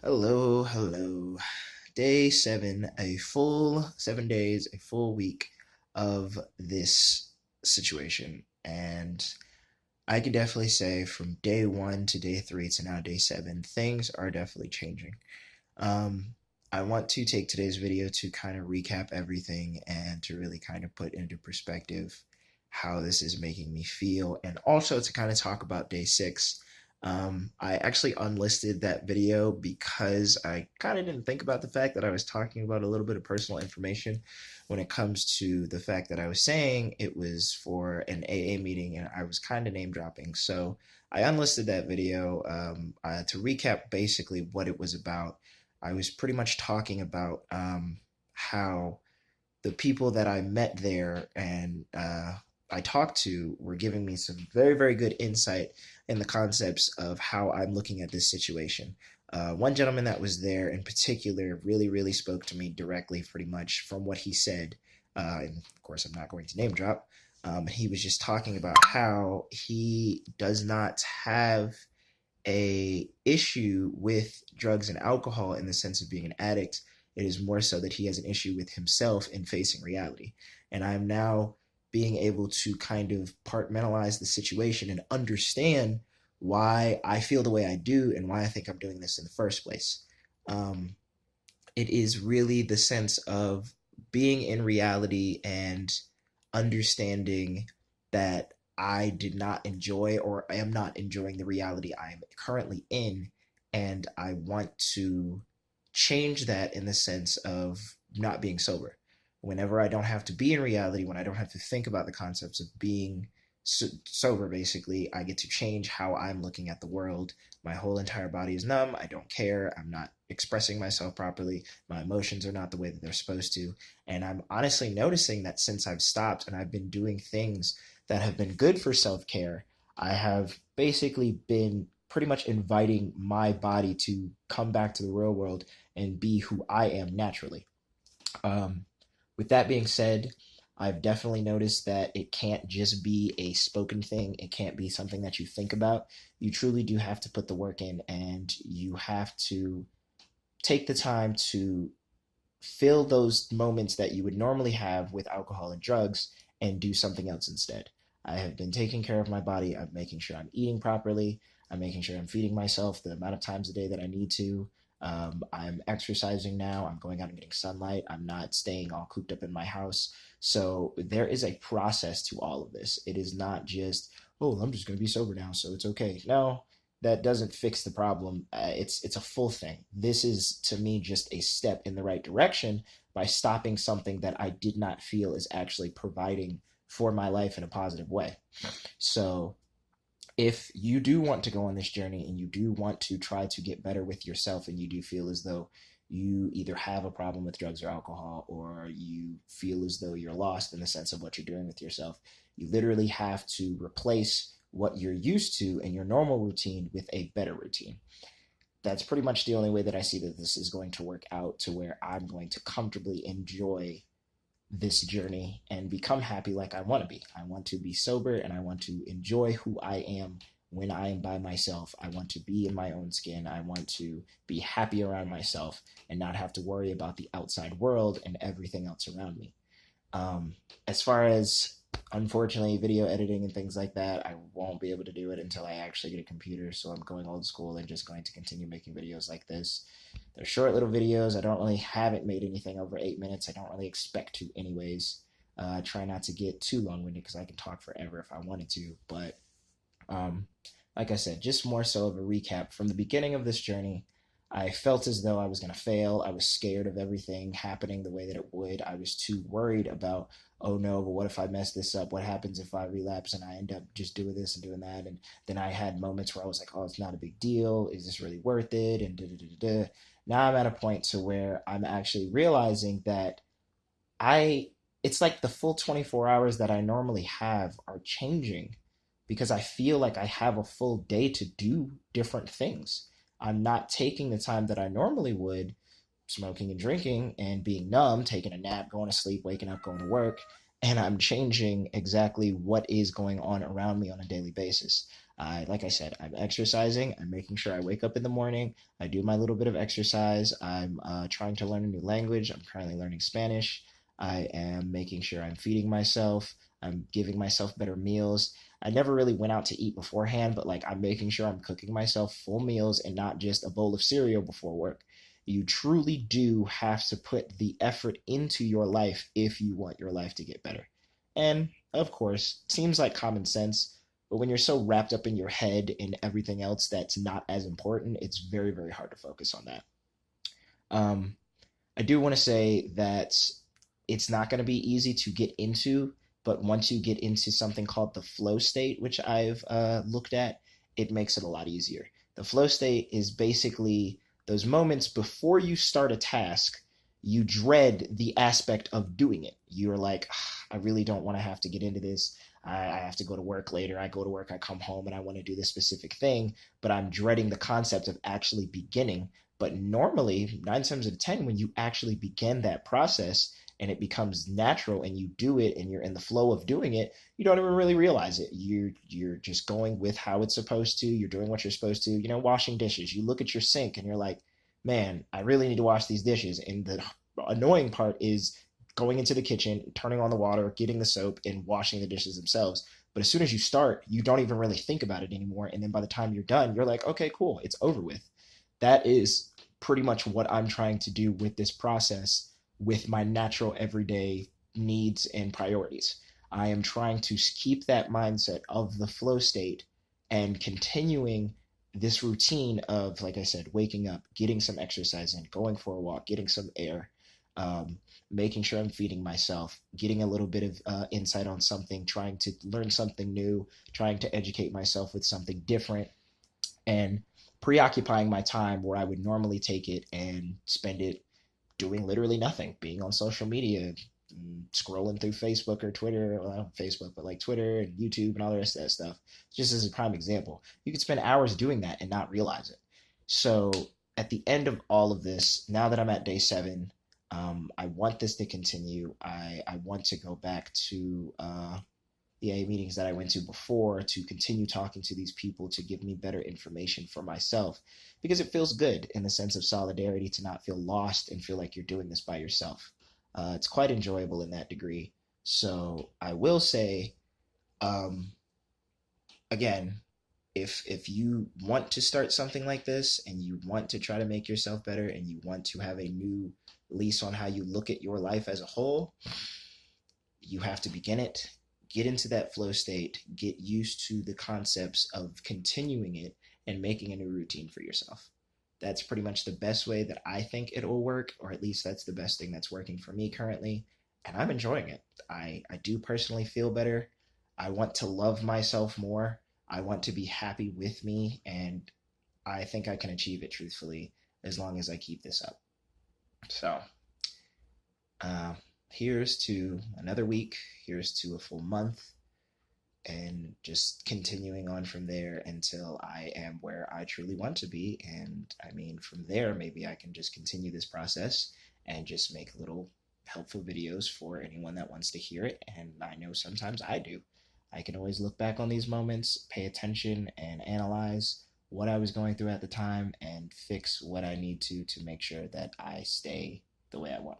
Hello, hello. Day 7, a full 7 days, a full week of this situation. And I can definitely say from day 1 to day 3 to now day 7, things are definitely changing. Um, I want to take today's video to kind of recap everything and to really kind of put into perspective how this is making me feel, and also to kind of talk about day 6. I actually unlisted that video because I kind of didn't think about the fact that I was talking about a little bit of personal information when it comes to the fact that I was saying it was for an AA meeting and I was kind of name dropping. So I unlisted that video to recap basically what it was about. I was pretty much talking about how the people that I met there and I talked to were giving me some very, very good insight in the concepts of how I'm looking at this situation. One gentleman that was there in particular really, really spoke to me directly, pretty much from what he said. And of course, I'm not going to name drop. He was just talking about how he does not have a issue with drugs and alcohol in the sense of being an addict. It is more so that he has an issue with himself in facing reality. And I'm now being able to kind of compartmentalize the situation and understand why I feel the way I do and why I think I'm doing this in the first place. Um, it is really the sense of being in reality and understanding that I did not enjoy or I am not enjoying the reality I am currently in. And I want to change that in the sense of not being sober. Whenever I don't have to be in reality, when I don't have to think about the concepts of being sober, basically, I get to change how I'm looking at the world. My whole entire body is numb. I don't care. I'm not expressing myself properly. My emotions are not the way that they're supposed to. And I'm honestly noticing that since I've stopped and I've been doing things that have been good for self care, I have basically been pretty much inviting my body to come back to the real world and be who I am naturally. Um, with that being said, I've definitely noticed that it can't just be a spoken thing. It can't be something that you think about. You truly do have to put the work in, and you have to take the time to fill those moments that you would normally have with alcohol and drugs and do something else instead. I have been taking care of my body. I'm making sure I'm eating properly. I'm making sure I'm feeding myself the amount of times a day that I need to. I'm exercising now. I'm going out and getting sunlight. I'm not staying all cooped up in my house. So there is a process to all of this. It is not just, oh, I'm just going to be sober now, so it's okay. No, that doesn't fix the problem. It's a full thing. This is to me just a step in the right direction by stopping something that I did not feel is actually providing for my life in a positive way. So if you do want to go on this journey and you do want to try to get better with yourself and you do feel as though you either have a problem with drugs or alcohol or you feel as though you're lost in the sense of what you're doing with yourself, you literally have to replace what you're used to in your normal routine with a better routine. That's pretty much the only way that I see that this is going to work out to where I'm going to comfortably enjoy this journey and become happy like I want to be. I want to be sober and I want to enjoy who I am when I am by myself. I want to be in my own skin. I want to be happy around myself and not have to worry about the outside world and everything else around me. As far as unfortunately video editing and things like that, I won't be able to do it until I actually get a computer. So I'm going old school and just going to continue making videos like this. They're short little videos. I don't really haven't made anything over 8 minutes. I don't really expect to anyways. Try not to get too long-winded because I can talk forever if I wanted to. But um, like I said, just more so of a recap from the beginning of this journey. I felt as though I was going to fail. I was scared of everything happening the way that it would. I was too worried about, oh no, but what if I mess this up? What happens if I relapse and I end up just doing this and doing that? And then I had moments where I was like, oh, it's not a big deal. Is this really worth it? And da da da da. Now I'm at a point to where I'm actually realizing that I it's like the full 24 hours that I normally have are changing because I feel like I have a full day to do different things. I'm not taking the time that I normally would, smoking and drinking and being numb, taking a nap, going to sleep, waking up, going to work. and I'm changing exactly what is going on around me on a daily basis. Like I said, I'm exercising. I'm making sure I wake up in the morning. I do my little bit of exercise. I'm trying to learn a new language. I'm currently learning Spanish. I am making sure I'm feeding myself. I'm giving myself better meals. I never really went out to eat beforehand, but like I'm making sure I'm cooking myself full meals and not just a bowl of cereal before work. You truly do have to put the effort into your life if you want your life to get better. And of course, it seems like common sense, but when you're so wrapped up in your head and everything else that's not as important, it's very, very hard to focus on that. Um, I do want to say that it's not going to be easy to get into, but once you get into something called the flow state, which I've looked at, it makes it a lot easier. The flow state is basically those moments before you start a task, you dread the aspect of doing it. You're like, I really don't want to have to get into this. I have to go to work later. I go to work, I come home, and I want to do this specific thing, but I'm dreading the concept of actually beginning. But normally, 9 times out of 10, when you actually begin that process and it becomes natural and you do it and you're in the flow of doing it, you don't even really realize it. You're just going with how it's supposed to. You're doing what you're supposed to. You know, washing dishes. You look at your sink and you're like, man, I really need to wash these dishes. And the annoying part is going into the kitchen, turning on the water, getting the soap, and washing the dishes themselves. But as soon as you start, you don't even really think about it anymore. And then by the time you're done, you're like, okay, cool, it's over with. That is pretty much what I'm trying to do with this process with my natural everyday needs and priorities. I am trying to keep that mindset of the flow state and continuing this routine of, like I said, waking up, getting some exercise in, going for a walk, getting some air, um, making sure I'm feeding myself, getting a little bit of insight on something, trying to learn something new, trying to educate myself with something different, and preoccupying my time where I would normally take it and spend it doing literally nothing, being on social media, scrolling through Facebook or Twitter, well, not Facebook, but like Twitter and YouTube and all the rest of that stuff. Just as a prime example, you could spend hours doing that and not realize it. So at the end of all of this, now that I'm at day 7, I want this to continue. I want to go back to the AA meetings that I went to before to continue talking to these people to give me better information for myself, because it feels good in the sense of solidarity to not feel lost and feel like you're doing this by yourself. It's quite enjoyable in that degree. So I will say, um, again, if you want to start something like this and you want to try to make yourself better and you want to have a new lease on how you look at your life as a whole, you have to begin it, get into that flow state, get used to the concepts of continuing it and making a new routine for yourself. That's pretty much the best way that I think it will work, or at least that's the best thing that's working for me currently. And I'm enjoying it. I do personally feel better. I want to love myself more. I want to be happy with me. And I think I can achieve it truthfully as long as I keep this up. So, uh, here's to another week. Here's to a full month, and just continuing on from there until I am where I truly want to be. And I mean, from there, maybe I can just continue this process and just make little helpful videos for anyone that wants to hear it. And I know sometimes I do. I can always look back on these moments, pay attention, and analyze what I was going through at the time and fix what I need to make sure that I stay the way I want.